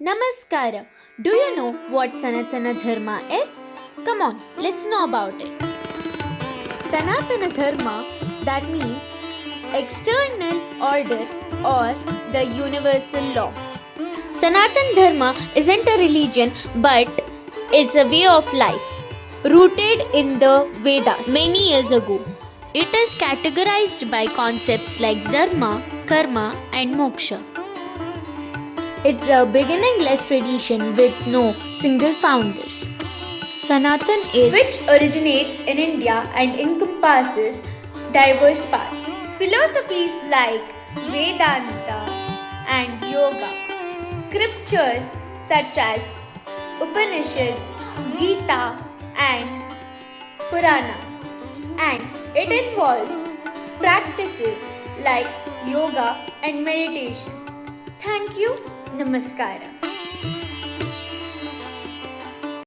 Namaskara. Do you know what Sanatana Dharma is? Come on, let's know about it. Sanatana Dharma, that means external order or the universal law. Sanatan Dharma isn't a religion but is a way of life rooted in the Vedas many years ago. It is categorized by concepts like dharma, karma, and moksha. It's a beginningless tradition with no single founder. Sanatan is which originates in India and encompasses diverse paths. Philosophies like Vedanta and Yoga, scriptures such as Upanishads, Gita, and Puranas, and it involves practices like yoga and meditation. Thank you. Namaskara.